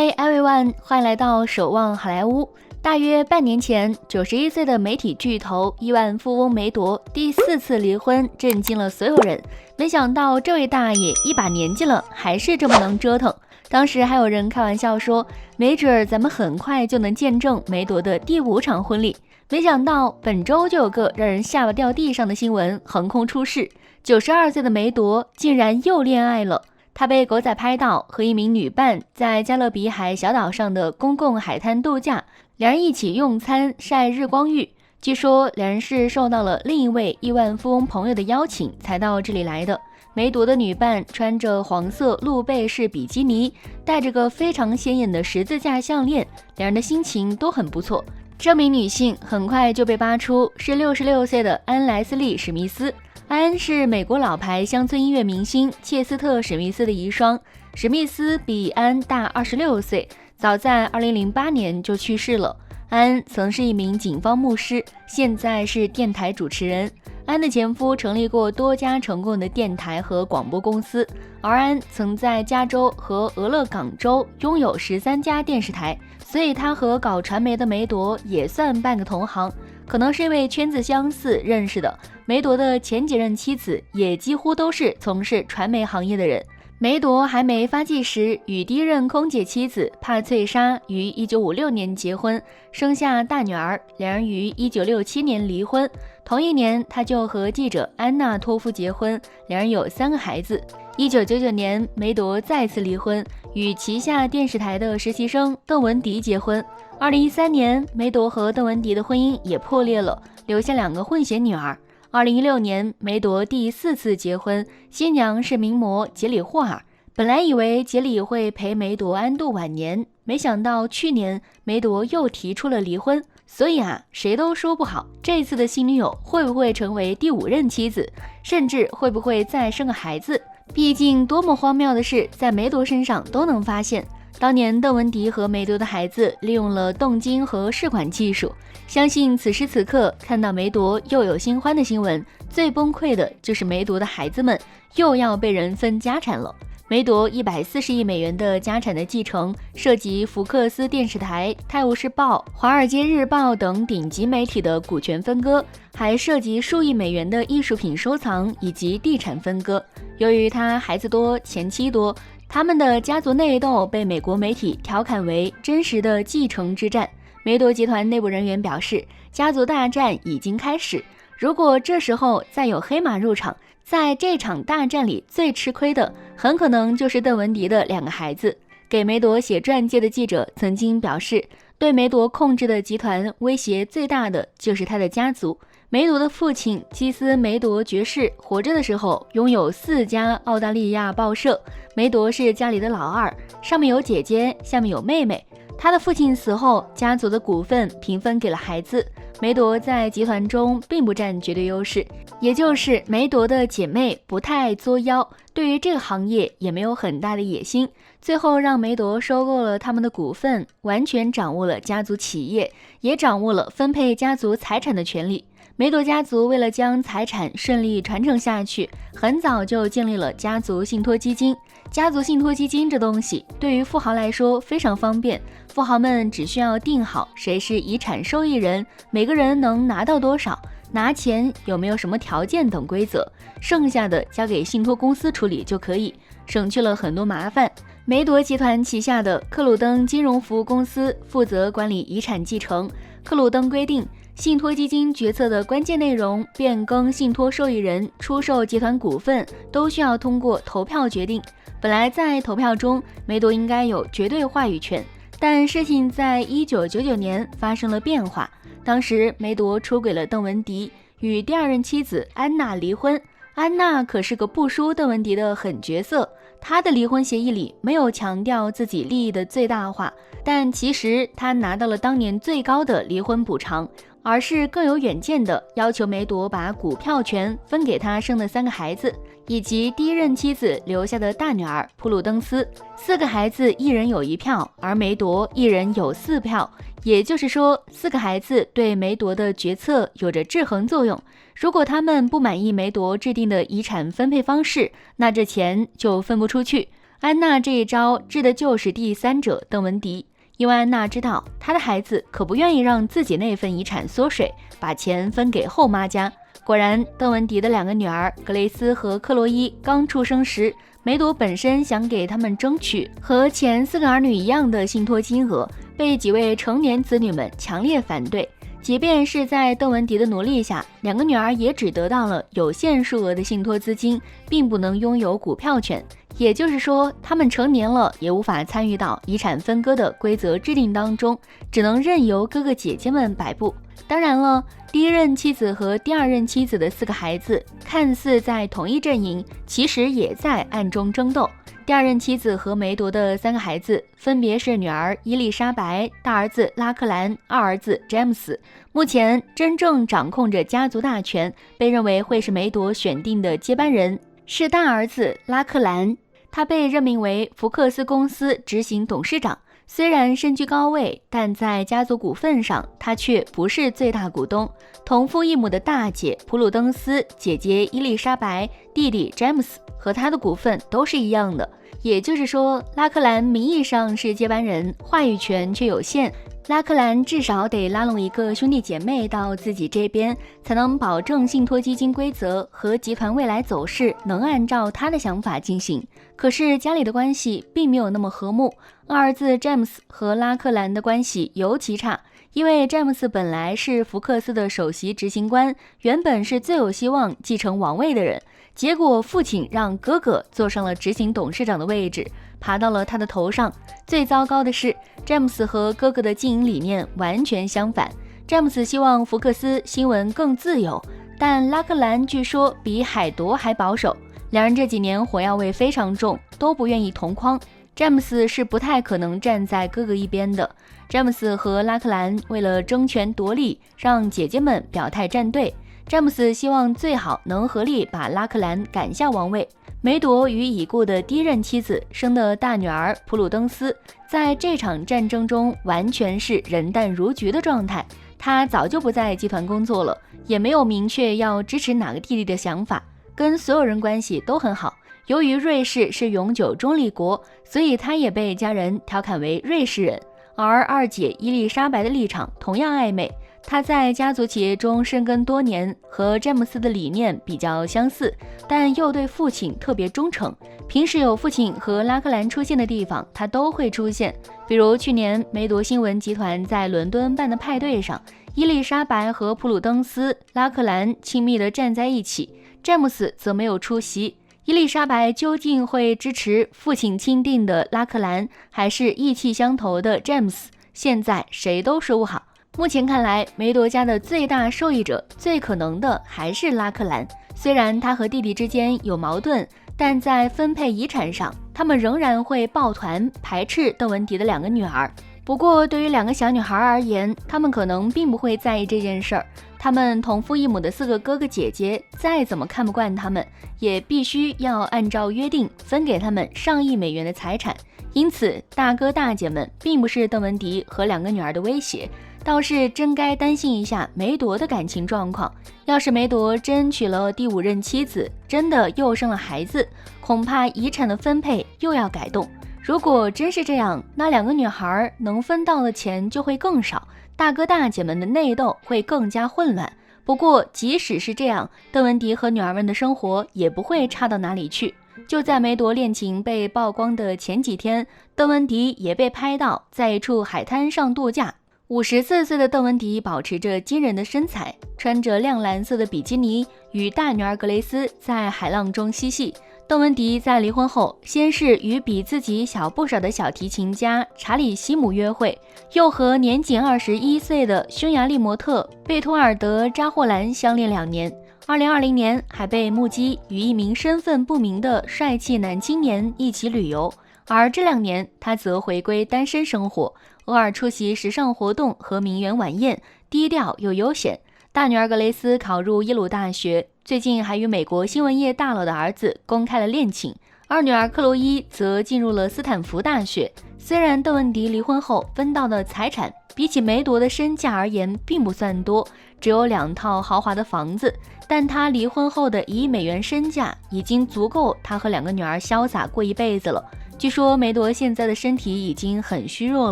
Hey everyone， 欢迎来到守望好莱坞。大约半年前，91岁的媒体巨头亿万富翁梅朵第4次离婚，震惊了所有人。没想到这位大爷一把年纪了，还是这么能折腾。当时还有人开玩笑说，没准咱们很快就能见证梅朵的第5场婚礼。没想到本周就有个让人下巴掉地上的新闻横空出世，92岁的梅朵竟然又恋爱了。他被狗仔拍到和一名女伴在加勒比海小岛上的公共海滩度假，两人一起用餐晒日光浴。据说两人是受到了另一位亿万富翁朋友的邀请才到这里来的。梅朵的女伴穿着黄色露背式比基尼，戴着个非常显眼的十字架项链，两人的心情都很不错。这名女性很快就被扒出是66岁的安·莱斯利·史密斯。安是美国老牌乡村音乐明星切斯特·史密斯的遗孀，史密斯比安大26岁，早在2008年就去世了。安曾是一名警方牧师，现在是电台主持人。安的前夫成立过多家成功的电台和广播公司，而安曾在加州和俄勒冈州拥有13家电视台，所以他和搞传媒的梅朵也算半个同行。可能是因为圈子相似认识的，梅朵的前几任妻子也几乎都是从事传媒行业的人。梅朵还没发迹时，与第一任空姐妻子帕翠莎于1956年结婚，生下大女儿，两人于1967年离婚。同一年，他就和记者安娜托夫结婚，两人有3个孩子。1999年，梅朵再次离婚，与旗下电视台的实习生邓文迪结婚。2013年，梅朵和邓文迪的婚姻也破裂了，留下2个混血女儿。2016年，梅朵第4次结婚，新娘是名模杰里霍尔。本来以为杰里会陪梅朵安度晚年，没想到去年梅朵又提出了离婚。所以谁都说不好这次的新女友会不会成为第5任妻子，甚至会不会再生个孩子。毕竟多么荒谬的事在梅朵身上都能发现。当年邓文迪和梅朵的孩子利用了动经和试管技术，相信此时此刻看到梅朵又有新欢的新闻，最崩溃的就是梅朵的孩子们又要被人分家产了。梅朵140亿美元的家产的继承涉及福克斯电视台、泰晤士报、华尔街日报等顶级媒体的股权分割，还涉及数亿美元的艺术品收藏以及地产分割。由于他孩子多、前妻多，他们的家族内斗被美国媒体调侃为真实的继承之战。梅朵集团内部人员表示，家族大战已经开始，如果这时候再有黑马入场，在这场大战里最吃亏的很可能就是邓文迪的2个孩子。给梅朵写传记的记者曾经表示，对梅朵控制的集团威胁最大的就是他的家族。梅朵的父亲基斯梅朵爵士活着的时候拥有4家澳大利亚报社，梅朵是家里的老二，上面有姐姐，下面有妹妹。他的父亲死后，家族的股份平分给了孩子。梅朵在集团中并不占绝对优势，也就是梅朵的姐妹不太爱作妖，对于这个行业也没有很大的野心，最后让梅朵收购了他们的股份，完全掌握了家族企业，也掌握了分配家族财产的权利。梅朵家族为了将财产顺利传承下去，很早就建立了家族信托基金。家族信托基金这东西对于富豪来说非常方便，富豪们只需要定好谁是遗产受益人，每个人能拿到多少，拿钱有没有什么条件等规则，剩下的交给信托公司处理就可以，省去了很多麻烦。梅朵集团旗下的克鲁登金融服务公司负责管理遗产继承。克鲁登规定，信托基金决策的关键内容、变更信托受益人、出售集团股份都需要通过投票决定。本来在投票中，梅朵应该有绝对话语权，但事情在1999年发生了变化。当时梅朵出轨了邓文迪，与第2任妻子安娜离婚。安娜可是个不输邓文迪的狠角色，她的离婚协议里没有强调自己利益的最大化，但其实她拿到了当年最高的离婚补偿，而是更有远见的要求梅朵把股票权分给她生的3个孩子，以及第1任妻子留下的大女儿普鲁登斯。4个孩子一人有1票，而梅朵一人有4票，也就是说4个孩子对梅朵的决策有着制衡作用。如果他们不满意梅朵制定的遗产分配方式，那这钱就分不出去。安娜这一招治的就是第三者邓文迪，因为安娜知道她的孩子可不愿意让自己那份遗产缩水，把钱分给后妈家。果然，邓文迪的2个女儿格雷斯和克洛伊刚出生时，梅朵本身想给他们争取和前4个儿女一样的信托金额，被几位成年子女们强烈反对。即便是在邓文迪的努力下，2个女儿也只得到了有限数额的信托资金，并不能拥有股票权。也就是说，她们成年了也无法参与到遗产分割的规则制定当中，只能任由哥哥姐姐们摆布。当然了，第一任妻子和第二任妻子的4个孩子看似在同一阵营，其实也在暗中争斗。第二任妻子和梅朵的3个孩子分别是女儿伊丽莎白、大儿子拉克兰、二儿子詹姆斯。目前真正掌控着家族大权，被认为会是梅朵选定的接班人是大儿子拉克兰，他被任命为福克斯公司执行董事长。虽然身居高位，但在家族股份上他却不是最大股东。同父异母的大姐普鲁登斯、姐姐伊丽莎白、弟弟詹姆斯和他的股份都是一样的。也就是说，拉克兰名义上是接班人，话语权却有限。拉克兰至少得拉拢一个兄弟姐妹到自己这边，才能保证信托基金规则和集团未来走势能按照他的想法进行。可是家里的关系并没有那么和睦，二儿子詹姆斯和拉克兰的关系尤其差。因为詹姆斯本来是福克斯的首席执行官，原本是最有希望继承王位的人，结果父亲让哥哥坐上了执行董事长的位置，爬到了他的头上。最糟糕的是，詹姆斯和哥哥的经营理念完全相反。詹姆斯希望福克斯新闻更自由，但拉克兰据说比海铎还保守。两人这几年火药味非常重，都不愿意同框。詹姆斯是不太可能站在哥哥一边的。詹姆斯和拉克兰为了争权夺利，让姐姐们表态站队。詹姆斯希望最好能合力把拉克兰赶下王位。梅朵与已故的第一任妻子生的大女儿普鲁登斯，在这场战争中完全是人淡如菊的状态。她早就不在集团工作了，也没有明确要支持哪个弟弟的想法，跟所有人关系都很好。由于瑞士是永久中立国，所以她也被家人调侃为瑞士人。而二姐伊丽莎白的立场同样暧昧，她在家族企业中深耕多年，和詹姆斯的理念比较相似，但又对父亲特别忠诚。平时有父亲和拉克兰出现的地方，她都会出现。比如去年梅铎新闻集团在伦敦办的派对上，伊丽莎白和普鲁登斯、拉克兰亲密地站在一起，詹姆斯则没有出席。伊丽莎白究竟会支持父亲钦定的拉克兰，还是意气相投的詹姆斯？现在谁都说不好。目前看来，梅铎家的最大受益者最可能的还是拉克兰。虽然他和弟弟之间有矛盾，但在分配遗产上，他们仍然会抱团排斥邓文迪的2个女儿。不过对于2个小女孩而言，她们可能并不会在意这件事儿。他们同父异母的4个哥哥姐姐再怎么看不惯他们，也必须要按照约定分给他们上亿美元的财产。因此大哥大姐们并不是邓文迪和2个女儿的威胁，倒是真该担心一下梅铎的感情状况。要是梅铎真娶了第5任妻子，真的又生了孩子，恐怕遗产的分配又要改动。如果真是这样，那2个女孩能分到的钱就会更少，大哥大姐们的内斗会更加混乱。不过即使是这样，邓文迪和女儿们的生活也不会差到哪里去。就在梅铎恋情被曝光的前几天，邓文迪也被拍到在一处海滩上度假。54岁的邓文迪保持着惊人的身材，穿着亮蓝色的比基尼，与大女儿格雷斯在海浪中嬉戏。邓文迪在离婚后，先是与比自己小不少的小提琴家查理西姆约会，又和年仅21岁的匈牙利模特贝托尔德扎霍兰相恋2年。2020年还被目击与一名身份不明的帅气男青年一起旅游，而这2年他则回归单身生活，偶尔出席时尚活动和名媛晚宴，低调又悠闲。大女儿格雷斯考入耶鲁大学，最近还与美国新闻业大佬的儿子公开了恋情。二女儿克洛伊则进入了斯坦福大学。虽然邓文迪离婚后分到的财产比起梅铎的身价而言并不算多，只有2套豪华的房子，但他离婚后的1亿美元身价已经足够他和2个女儿潇洒过一辈子了。据说梅朵现在的身体已经很虚弱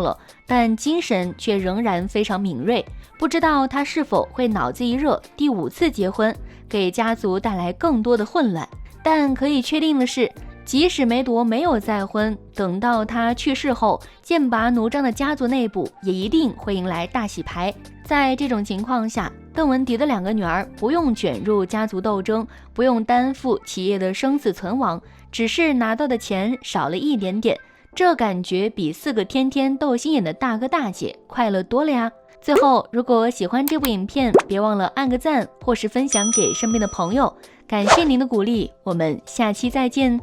了，但精神却仍然非常敏锐。不知道她是否会脑子一热，第5次结婚，给家族带来更多的混乱。但可以确定的是，即使梅朵没有再婚，等到她去世后，剑拔弩张的家族内部也一定会迎来大洗牌。在这种情况下，邓文迪的2个女儿不用卷入家族斗争，不用担负企业的生死存亡，只是拿到的钱少了一点点，这感觉比4个天天斗心眼的大哥大姐快乐多了呀。最后，如果喜欢这部影片，别忘了按个赞或是分享给身边的朋友，感谢您的鼓励，我们下期再见。